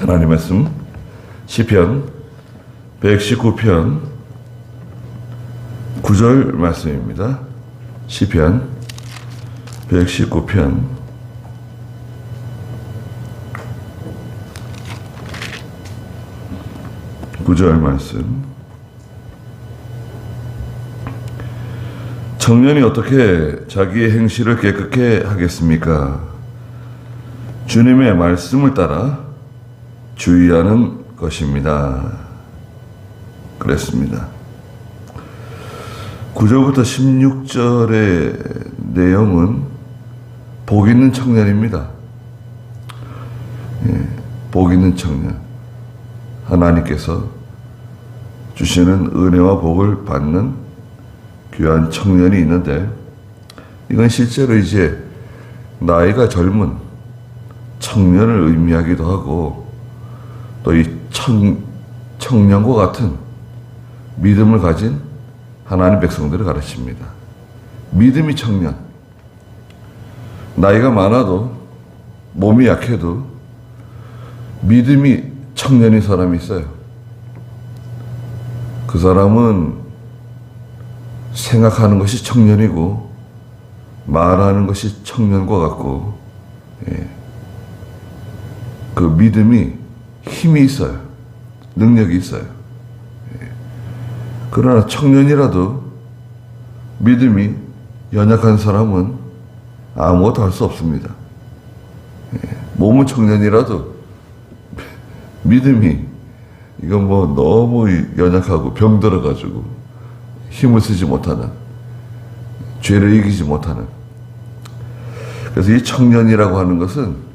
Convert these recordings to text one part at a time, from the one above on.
하나님 말씀 시편 119편 9절 말씀입니다. 시편 119편 9절 말씀. 청년이 어떻게 자기의 행실을 깨끗게 하겠습니까? 주님의 말씀을 따라 주의하는 것입니다. 그랬습니다. 9절부터 16절의 내용은 복 있는 청년입니다. 복 있는 청년. 하나님께서 주시는 은혜와 복을 받는 귀한 청년이 있는데, 이건 실제로 이제 나이가 젊은 청년을 의미하기도 하고, 또 이 청년과 같은 믿음을 가진 하나님 백성들을 가르칩니다. 믿음이 청년. 나이가 많아도 몸이 약해도 믿음이 청년인 사람이 있어요. 그 사람은 생각하는 것이 청년이고 말하는 것이 청년과 같고, 그 믿음이 힘이 있어요. 능력이 있어요. 그러나 청년이라도 믿음이 연약한 사람은 아무것도 할 수 없습니다. 몸은 청년이라도 믿음이 이건 뭐 너무 연약하고 병들어가지고 힘을 쓰지 못하는, 죄를 이기지 못하는. 그래서 이 청년이라고 하는 것은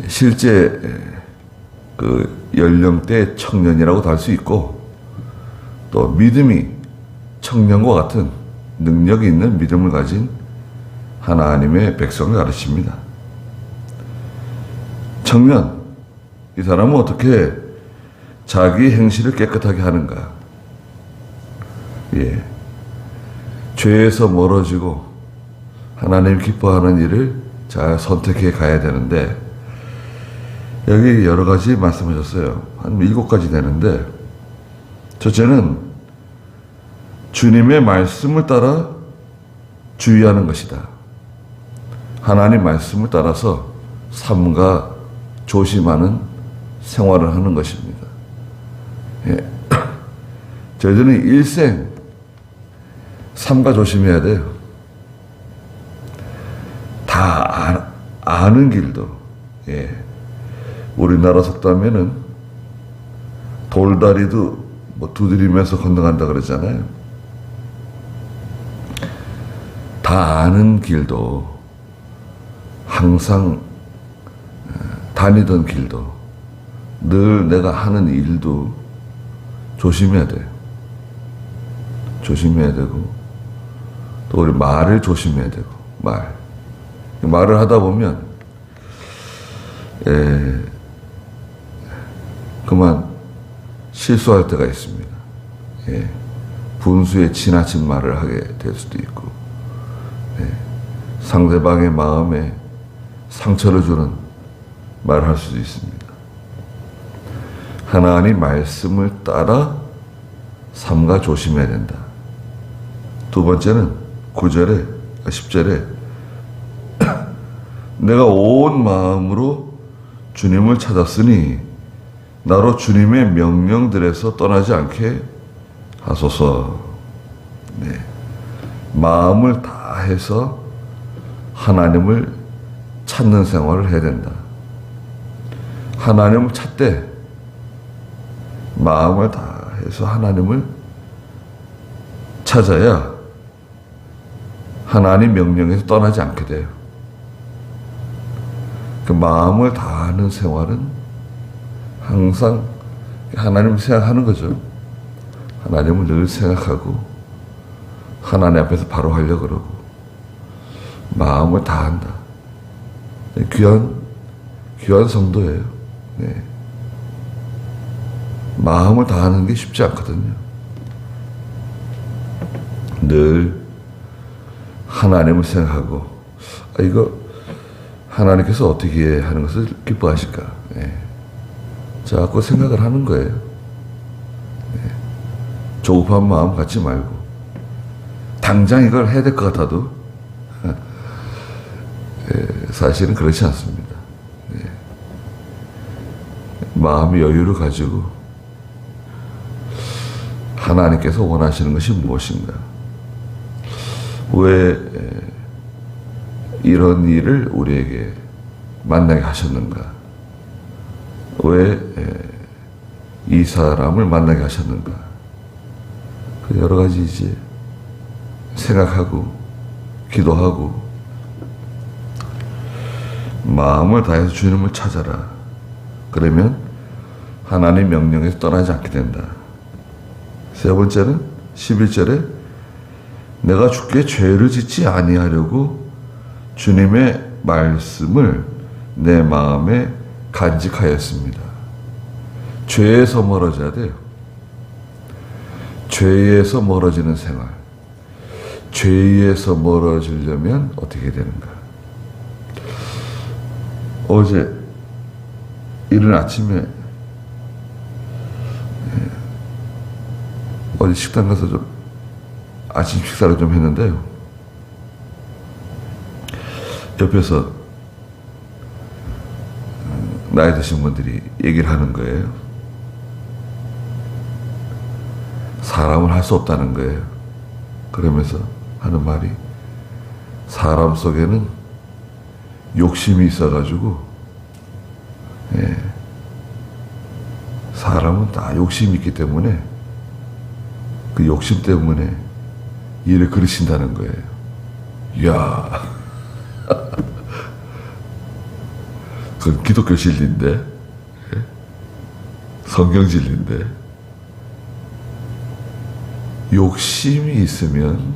실제 그 연령대 청년이라고도 할 수 있고, 또 믿음이 청년과 같은 능력이 있는 믿음을 가진 하나님의 백성을 가르칩니다. 청년, 이 사람은 어떻게 자기 행실을 깨끗하게 하는가? 죄에서 멀어지고 하나님 기뻐하는 일을 잘 선택해 가야 되는데, 여기 여러 가지 말씀하셨어요. 한 7가지 되는데, 첫째는 주님의 말씀을 따라 주의하는 것이다. 하나님 말씀을 따라서 삼가 조심하는 생활을 하는 것입니다. 저희들은 일생 삼가 조심해야 돼요. 다 아는 길도, 우리나라 속담에는 돌다리도 뭐 두드리면서 건너간다 그러잖아요. 다 아는 길도, 항상 다니던 길도, 늘 내가 하는 일도 조심해야 돼요. 조심해야 되고, 또 우리 말을 조심해야 되고, 말을 하다 보면 그만 실수할 때가 있습니다. 분수에 지나친 말을 하게 될 수도 있고, 상대방의 마음에 상처를 주는 말을 할 수도 있습니다. 하나님 말씀을 따라 삼가 조심해야 된다. 두 번째는 9절에 10절에 내가 온 마음으로 주님을 찾았으니 나로 주님의 명령들에서 떠나지 않게 하소서. 마음을 다해서 하나님을 찾는 생활을 해야 된다. 하나님을 찾되 마음을 다해서 하나님을 찾아야 하나님 명령에서 떠나지 않게 돼요. 그 마음을 다하는 생활은 항상 하나님을 생각하는 거죠. 하나님을 늘 생각하고 하나님 앞에서 바로 하려고 그러고 마음을 다한다. 귀한 성도예요. 마음을 다하는 게 쉽지 않거든요. 늘 하나님을 생각하고, 이거 하나님께서 어떻게 하는 것을 기뻐하실까? 예. 자꾸 생각을 하는 거예요. 예. 조급한 마음 갖지 말고 당장 이걸 해야 될 것 같아도 예, 사실은 그렇지 않습니다. 예. 마음의 여유를 가지고 하나님께서 원하시는 것이 무엇인가? 왜 이런 일을 우리에게 만나게 하셨는가? 왜 이 사람을 만나게 하셨는가? 그 여러 가지 이제 생각하고 기도하고 마음을 다해서 주님을 찾아라. 그러면 하나님 명령에서 떠나지 않게 된다. 세 번째는 11절에 내가 주께 죄를 짓지 아니하려고 주님의 말씀을 내 마음에 간직하였습니다. 죄에서 멀어져야 돼요. 죄에서 멀어지는 생활. 죄에서 멀어지려면 어떻게 되는가? 어제 이른 아침에 어디 식당 가서 좀 아침 식사를 좀 했는데요. 옆에서 나이 드신 분들이 얘기를 하는 거예요. 사람을 할 수 없다는 거예요. 그러면서 하는 말이 사람 속에는 욕심이 있어가지고 예, 사람은 다 욕심이 있기 때문에 그 욕심 때문에 일을 그르신다는 거예요. 이야 그건 기독교 진리인데 예? 성경 진리인데 욕심이 있으면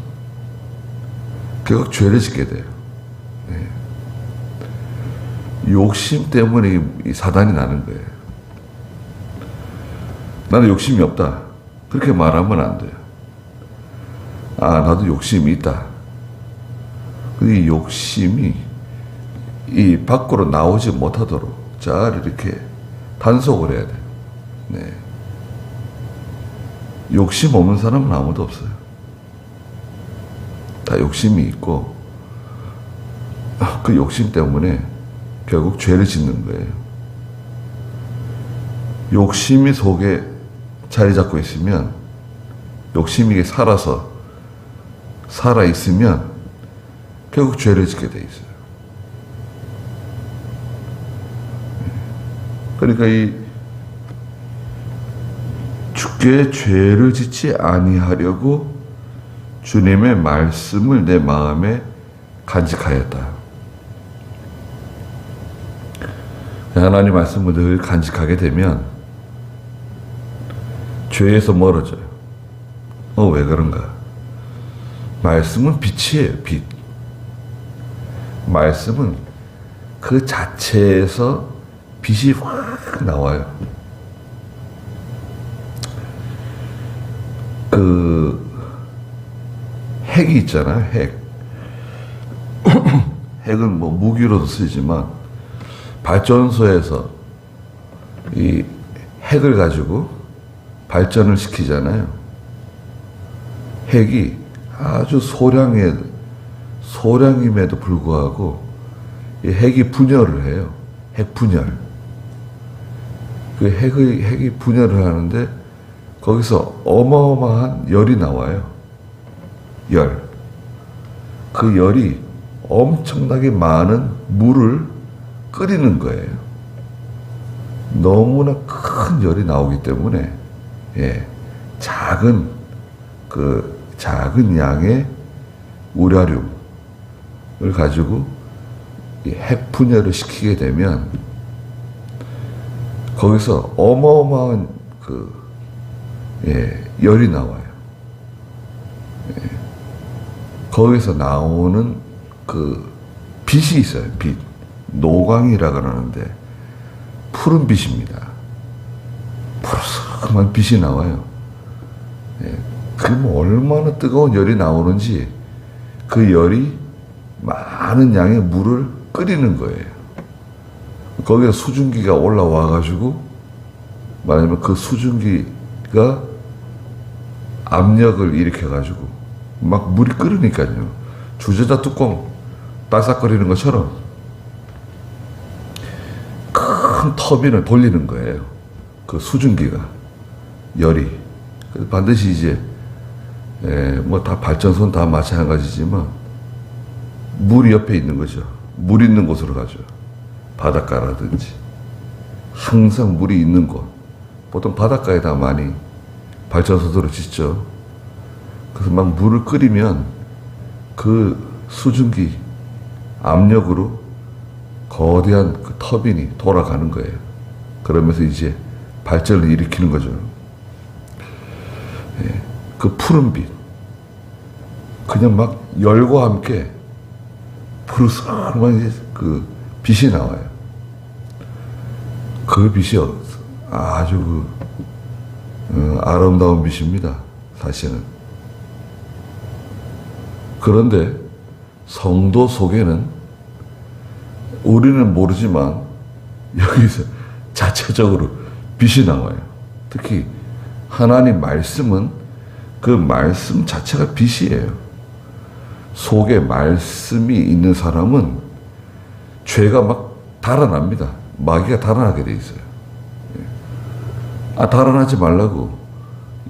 결국 죄를 짓게 돼요. 예. 욕심 때문에 이 사단이 나는 거예요. 나는 욕심이 없다. 그렇게 말하면 안 돼요. 아, 나도 욕심이 있다. 이 욕심이 이 밖으로 나오지 못하도록 잘 이렇게 단속을 해야 돼요. 네. 욕심 없는 사람은 아무도 없어요. 다 욕심이 있고 그 욕심 때문에 결국 죄를 짓는 거예요. 욕심이 속에 자리 잡고 있으면 욕심이 살아 있으면 결국 죄를 짓게 돼 있어요. 그러니까 이 주께 죄를 짓지 아니하려고 주님의 말씀을 내 마음에 간직하였다. 하나님 말씀을 늘 간직하게 되면 죄에서 멀어져요. 왜 그런가? 말씀은 빛이에요, 빛. 말씀은 그 자체에서 빛이 확 나와요. 그 핵이 있잖아요, 핵. 핵은 뭐 무기로도 쓰지만 발전소에서 이 핵을 가지고 발전을 시키잖아요. 핵이 아주 소량임에도 불구하고 이 핵이 분열을 해요. 핵 분열. 그 핵이 분열을 하는데 거기서 어마어마한 열이 나와요. 열. 그 열이 엄청나게 많은 물을 끓이는 거예요. 너무나 큰 열이 나오기 때문에 예, 작은 양의 우라륨을 가지고 이 핵 분열을 시키게 되면 거기서 어마어마한 열이 나와요. 예. 거기서 나오는 그 빛이 있어요. 빛. 노광이라 그러는데 푸른 빛입니다. 푸르스름한 빛이 나와요. 예. 그럼 얼마나 뜨거운 열이 나오는지 그 열이 많은 양의 물을 끓이는 거예요. 거기에 수증기가 올라와가지고 말하자면 그 수증기가 압력을 일으켜가지고 막 물이 끓으니까요. 주전자 뚜껑 딸싹거리는 것처럼 큰 터빈을 돌리는 거예요. 그 수증기가 열이. 그래서 반드시 이제 뭐 다 발전소는 다 마찬가지지만 물이 옆에 있는 거죠. 물 있는 곳으로 가죠. 바닷가라든지 항상 물이 있는 곳. 보통 바닷가에다 많이 발전소들을 짓죠. 그래서 막 물을 끓이면 그 수증기 압력으로 거대한 그 터빈이 돌아가는 거예요. 그러면서 이제 발전을 일으키는 거죠. 예, 그 푸른 빛. 그냥 막 열과 함께 푸르스름한 그 빛이 나와요. 그 빛이 아주 아름다운 빛입니다. 사실은. 그런데 성도 속에는 우리는 모르지만 여기서 자체적으로 빛이 나와요. 특히 하나님 말씀은 그 말씀 자체가 빛이에요. 속에 말씀이 있는 사람은 죄가 막 달아납니다. 마귀가 달아나게 돼 있어요. 달아나지 말라고.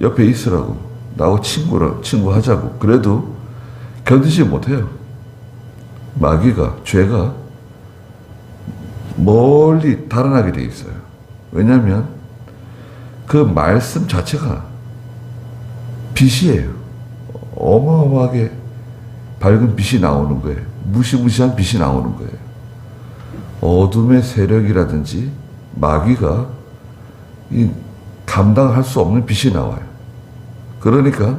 옆에 있으라고. 나하고 친구하자고. 그래도 견디지 못해요. 마귀가, 죄가 멀리 달아나게 돼 있어요. 왜냐하면 그 말씀 자체가 빛이에요. 어마어마하게 밝은 빛이 나오는 거예요. 무시무시한 빛이 나오는 거예요. 어둠의 세력이라든지 마귀가 감당할 수 없는 빛이 나와요. 그러니까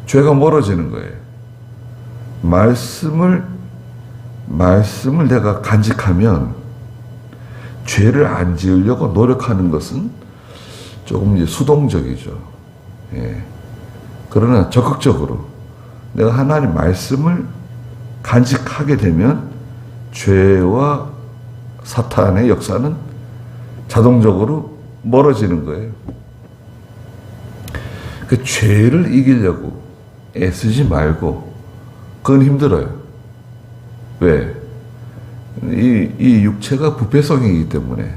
죄가 멀어지는 거예요. 말씀을 내가 간직하면 죄를 안 지으려고 노력하는 것은 조금 이제 수동적이죠. 예. 그러나 적극적으로 내가 하나님 말씀을 간직하게 되면 죄와 사탄의 역사는 자동적으로 멀어지는 거예요. 그 죄를 이기려고 애쓰지 말고, 그건 힘들어요. 왜? 이 육체가 부패성이기 때문에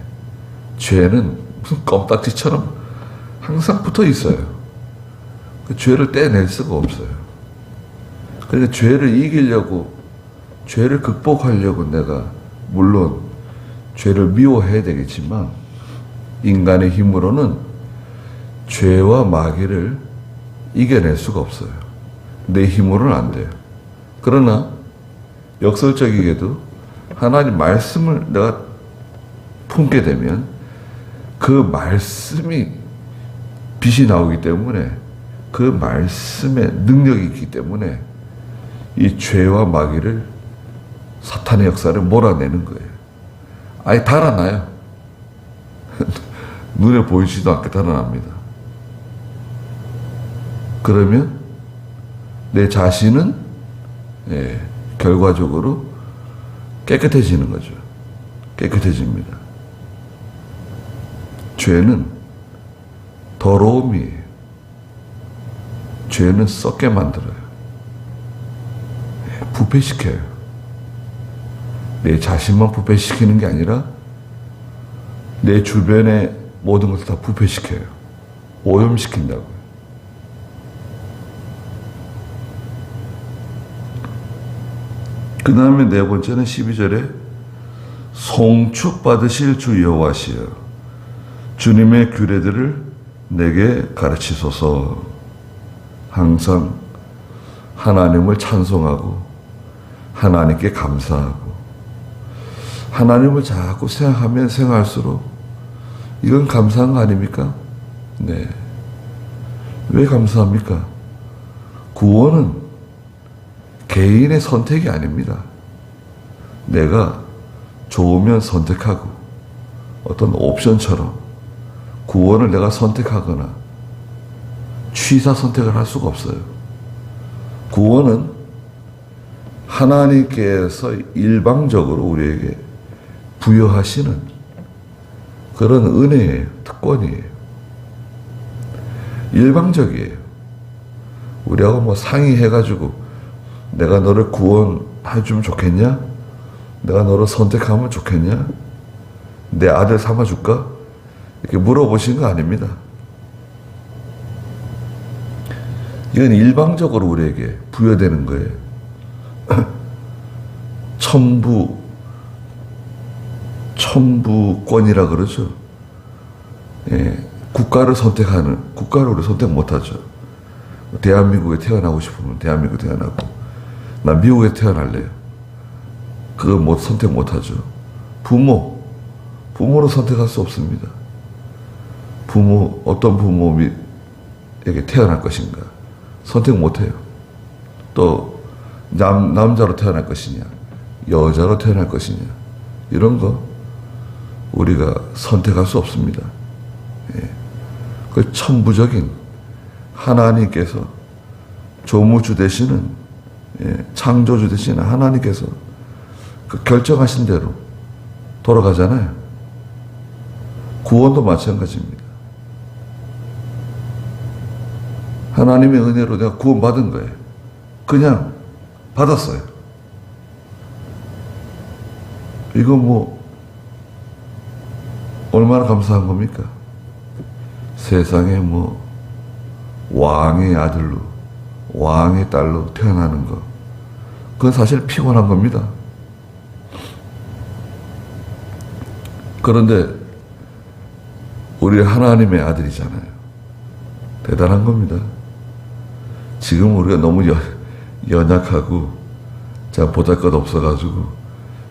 죄는 무슨 껌딱지처럼 항상 붙어 있어요. 그 죄를 떼낼 수가 없어요. 그러니까 죄를 이기려고, 죄를 극복하려고 내가 물론 죄를 미워해야 되겠지만 인간의 힘으로는 죄와 마귀를 이겨낼 수가 없어요. 내 힘으로는 안 돼요. 그러나 역설적이게도 하나님 말씀을 내가 품게 되면 그 말씀이 빛이 나오기 때문에, 그 말씀에 능력이 있기 때문에 이 죄와 마귀를, 사탄의 역사를 몰아내는 거예요. 아예 달아나요. 눈에 보이지도 않게 달아납니다. 그러면 내 자신은 결과적으로 깨끗해지는 거죠. 깨끗해집니다. 죄는 더러움이에요. 죄는 썩게 만들어요. 부패시켜요. 내 자신만 부패시키는 게 아니라 내 주변의 모든 것을 다 부패시켜요. 오염시킨다고요. 그 다음에 네 번째는 12절에 송축 받으실 주 여호와시여 주님의 규례들을 내게 가르치소서. 항상 하나님을 찬송하고 하나님께 감사하고 하나님을 자꾸 생각하면 생각할수록 이건 감사한 거 아닙니까? 네. 왜 감사합니까? 구원은 개인의 선택이 아닙니다. 내가 좋으면 선택하고 어떤 옵션처럼 구원을 내가 선택하거나 취사 선택을 할 수가 없어요. 구원은 하나님께서 일방적으로 우리에게 부여하시는 그런 은혜예요. 특권이에요. 일방적이에요. 우리하고 뭐 상의해가지고 내가 너를 구원해주면 좋겠냐? 내가 너를 선택하면 좋겠냐? 내 아들 삼아줄까? 이렇게 물어보신 거 아닙니다. 이건 일방적으로 우리에게 부여되는 거예요. 천부권이라 그러죠. 예, 국가를 우리 선택 못하죠. 대한민국에 태어나고 싶으면 대한민국에 태어나고, 나 미국에 태어날래요. 그걸 선택 못하죠. 부모로 선택할 수 없습니다. 어떤 부모에게 태어날 것인가 선택 못해요. 또 남자로 태어날 것이냐 여자로 태어날 것이냐 이런 거 우리가 선택할 수 없습니다. 예. 그 천부적인 하나님께서 조무주 되시는, 예, 창조주 되시는 하나님께서 그 결정하신 대로 돌아가잖아요. 구원도 마찬가지입니다. 하나님의 은혜로 내가 구원받은 거예요. 그냥 받았어요. 이거 뭐 얼마나 감사한 겁니까? 세상에 뭐 왕의 아들로, 왕의 딸로 태어나는 거, 그건 사실 피곤한 겁니다. 그런데 우리 하나님의 아들이잖아요. 대단한 겁니다. 지금 우리가 너무 연약하고 잘 보잘것 없어가지고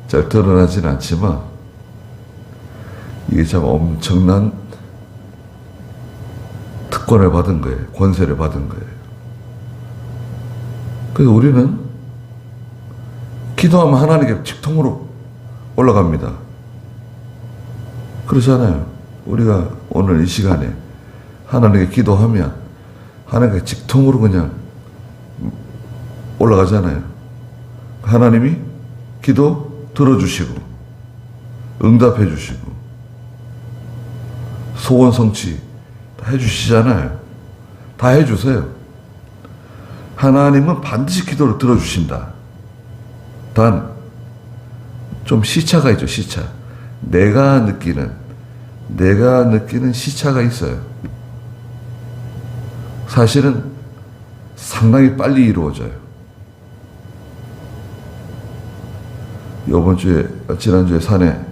잘 드러나진 않지만 이게 참 엄청난 특권을 받은 거예요. 권세를 받은 거예요. 그래서 우리는 기도하면 하나님께 직통으로 올라갑니다. 그렇잖아요. 우리가 오늘 이 시간에 하나님께 기도하면 하나님께 직통으로 그냥 올라가잖아요. 하나님이 기도 들어주시고 응답해 주시고 소원 성취 다 해주시잖아요. 다 해주세요. 하나님은 반드시 기도를 들어주신다. 단 좀 시차가 있죠. 시차. 내가 느끼는 시차가 있어요. 사실은 상당히 빨리 이루어져요. 지난주에 산에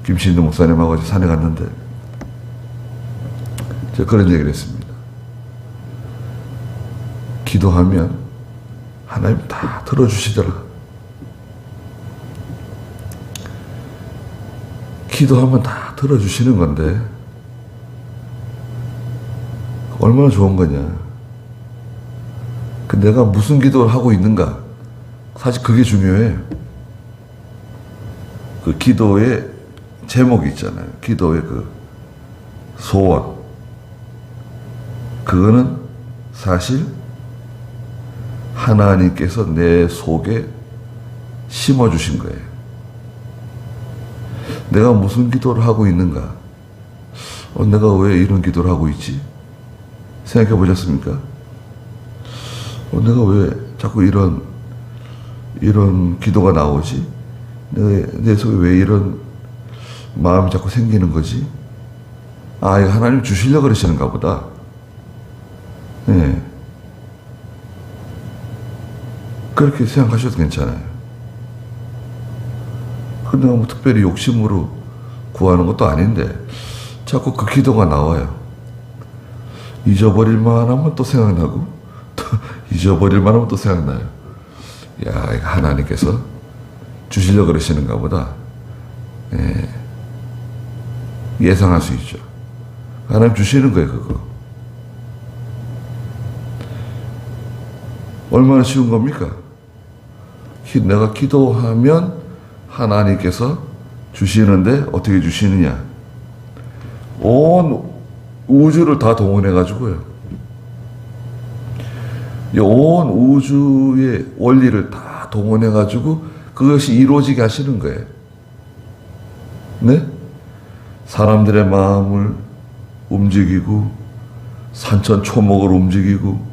김신도 목사님하고 같이 산에 갔는데 제가 그런 얘기를 했습니다. 기도하면 하나님 다 들어주시더라. 기도하면 다 들어주시는 건데 얼마나 좋은 거냐. 내가 무슨 기도를 하고 있는가, 사실 그게 중요해요. 그 기도의 제목이 있잖아요. 기도의 그 소원, 그거는 사실 하나님께서 내 속에 심어주신 거예요. 내가 무슨 기도를 하고 있는가? 내가 왜 이런 기도를 하고 있지? 생각해 보셨습니까? 내가 왜 자꾸 이런 기도가 나오지? 내 속에 왜 이런 마음이 자꾸 생기는 거지? 이거 하나님 주시려고 그러시는가 보다. 네. 그렇게 생각하셔도 괜찮아요. 근데 뭐 특별히 욕심으로 구하는 것도 아닌데 자꾸 그 기도가 나와요. 잊어버릴만 하면 또 생각나고 또 잊어버릴만 하면 또 생각나요. 이거 하나님께서 주시려고 그러시는가 보다. 예. 예상할 수 있죠. 하나님 주시는 거예요, 그거. 얼마나 쉬운 겁니까? 내가 기도하면 하나님께서 주시는데 어떻게 주시느냐? 온 우주를 다 동원해가지고요. 온 우주의 원리를 다 동원해가지고 그것이 이루어지게 하시는 거예요. 네? 사람들의 마음을 움직이고 산천 초목을 움직이고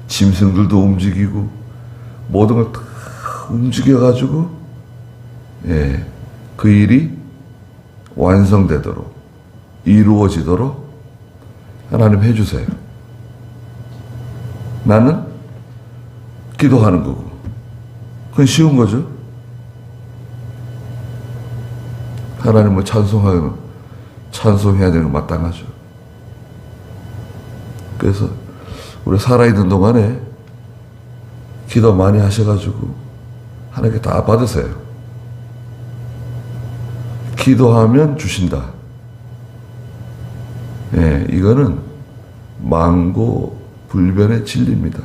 짐승들도 움직이고 모든 걸 다 움직여가지고 예, 그 일이 완성되도록 이루어지도록 하나님 해주세요. 나는 기도하는 거고 그건 쉬운 거죠. 하나님을 찬송해야 되는 거 마땅하죠. 그래서 우리 살아있는 동안에 기도 많이 하셔가지고 하나님께 다 받으세요. 기도하면 주신다. 예, 이거는 망고불변의 진리입니다.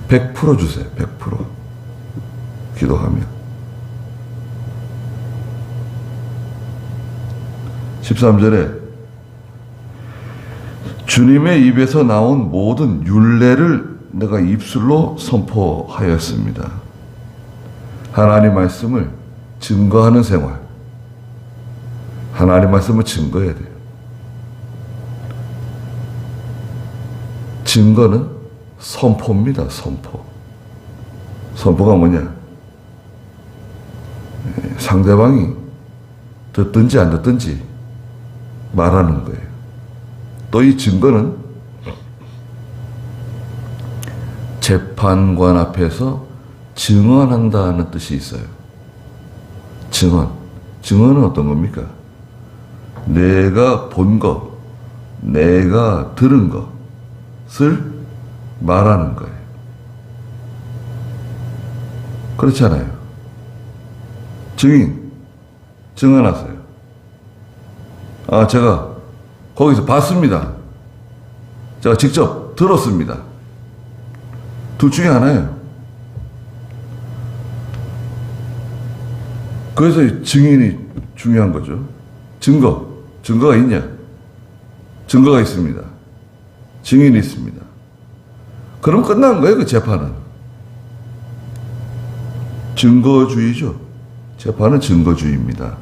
100% 주세요. 100% 기도하면. 13절에 주님의 입에서 나온 모든 율례를 내가 입술로 선포하였습니다. 하나님 말씀을 증거하는 생활. 하나님 말씀을 증거해야 돼요. 증거는 선포입니다. 선포. 선포가 뭐냐? 상대방이 듣든지 안 듣든지 말하는 거예요. 또 이 증거는 재판관 앞에서 증언한다는 뜻이 있어요. 증언. 증언은 어떤 겁니까? 내가 본 것, 내가 들은 것을 말하는 거예요. 그렇지 않아요? 증인, 증언하세요. 아, 제가 거기서 봤습니다. 제가 직접 들었습니다. 둘 중에 하나예요. 그래서 증인이 중요한 거죠. 증거가 있냐? 증거가 있습니다. 증인이 있습니다. 그럼 끝난 거예요, 그 재판은. 증거주의죠. 재판은 증거주의입니다.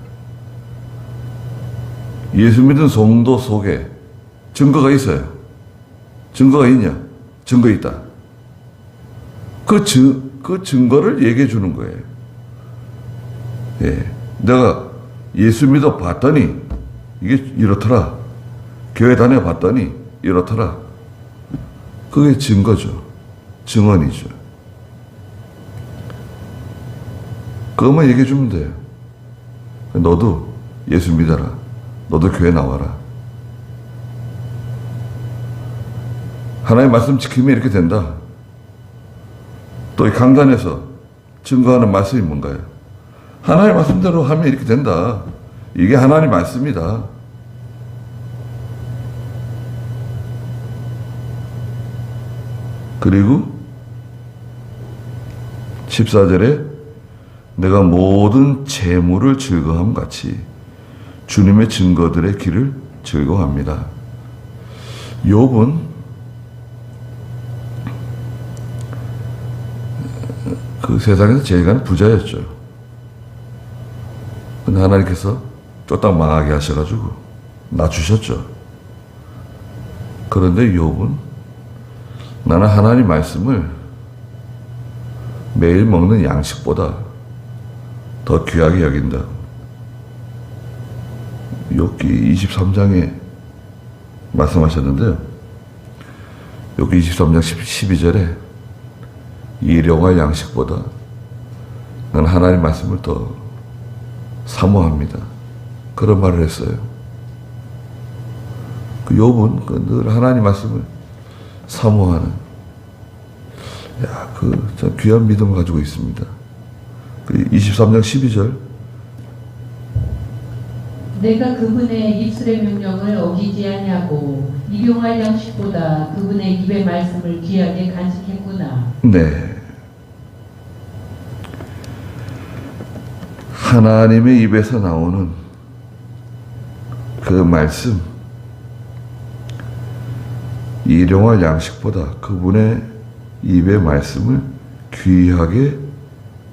예수 믿은 성도 속에 증거가 있어요. 증거가 있냐? 증거 있다. 그 증거를 얘기해 주는 거예요. 예. 내가 예수 믿어 봤더니 이게 이렇더라. 교회 다녀 봤더니 이렇더라. 그게 증거죠. 증언이죠. 그것만 얘기해 주면 돼요. 너도 예수 믿어라. 너도 교회 나와라. 하나님의 말씀 지키면 이렇게 된다. 또 이 강단에서 증거하는 말씀이 뭔가요? 하나님의 말씀대로 하면 이렇게 된다. 이게 하나님의 말씀이다. 그리고 14절에 내가 모든 재물을 즐거함 같이 주님의 증거들의 길을 즐거워합니다. 욥은 그 세상에서 제일 가는 부자였죠. 근데 하나님께서 쫄딱 망하게 하셔가지고 낮추셨죠. 그런데 욥은 나는 하나님 말씀을 매일 먹는 양식보다 더 귀하게 여긴다. 욥기 23장에 말씀하셨는데요. 욥기 23장 12절에 일용할 양식보다 나는 하나님 말씀을 더 사모합니다. 그런 말을 했어요. 그 욥은 늘 하나님 말씀을 사모하는, 참 귀한 믿음을 가지고 있습니다. 23장 12절. 내가 그분의 입술의 명령을 어기지 아니하고 일용할 양식보다 그분의 입의 말씀을 귀하게 간직했구나. 네. 하나님의 입에서 나오는 그 말씀, 일용할 양식보다 그분의 입의 말씀을 귀하게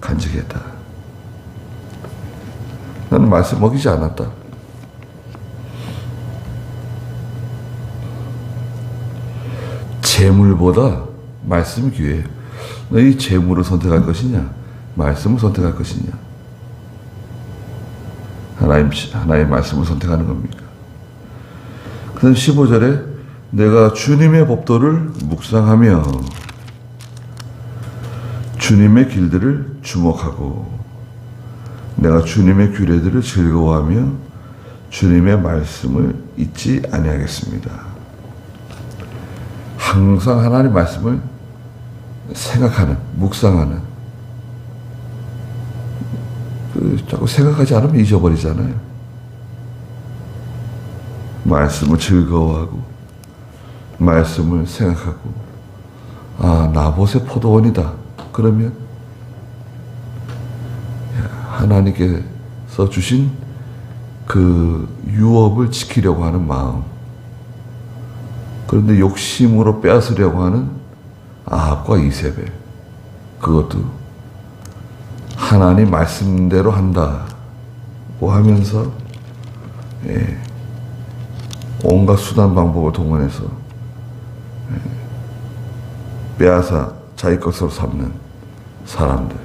간직했다. 나는 말씀 먹이지 않았다. 재물보다 말씀이 귀해요. 너희 재물을 선택할 것이냐, 말씀을 선택할 것이냐. 하나의 말씀을 선택하는 겁니까? 그다음 15절에 내가 주님의 법도를 묵상하며 주님의 길들을 주목하고 내가 주님의 규례들을 즐거워하며 주님의 말씀을 잊지 아니하겠습니다. 항상 하나님의 말씀을 생각하는, 묵상하는. 자꾸 생각하지 않으면 잊어버리잖아요. 말씀을 즐거워하고 말씀을 생각하고 나봇의 포도원이다. 그러면 하나님께서 주신 그 유업을 지키려고 하는 마음, 그런데 욕심으로 빼앗으려고 하는 아합과 이세벨, 그것도 하나님 말씀대로 한다고 하면서 온갖 수단 방법을 동원해서 빼앗아 자기 것으로 삼는 사람들.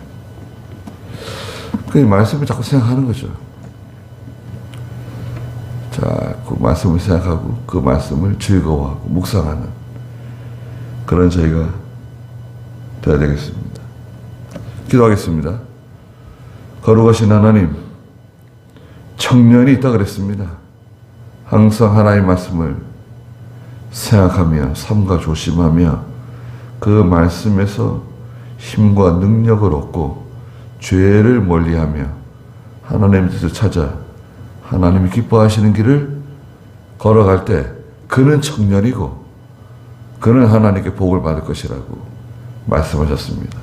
그 말씀을 자꾸 생각하는 거죠. 그 말씀을 생각하고 그 말씀을 즐거워하고 묵상하는 그런 저희가 되어야 되겠습니다. 기도하겠습니다. 거룩하신 하나님, 청년이 있다 그랬습니다. 항상 하나님의 말씀을 생각하며 삼가 조심하며 그 말씀에서 힘과 능력을 얻고 죄를 멀리하며 하나님의 뜻을 찾아 하나님이 기뻐하시는 길을 걸어갈 때 그는 청년이고 그는 하나님께 복을 받을 것이라고 말씀하셨습니다.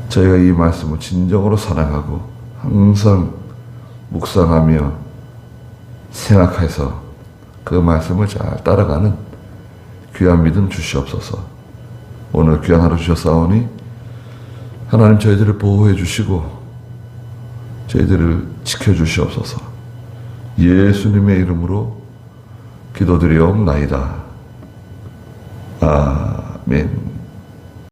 저희가 이 말씀을 진정으로 사랑하고 항상 묵상하며 생각해서 그 말씀을 잘 따라가는 귀한 믿음 주시옵소서. 오늘 귀한 하루 주셨사오니 하나님 저희들을 보호해 주시고 저희들을 지켜주시옵소서. 예수님의 이름으로 기도드리옵나이다. 아멘.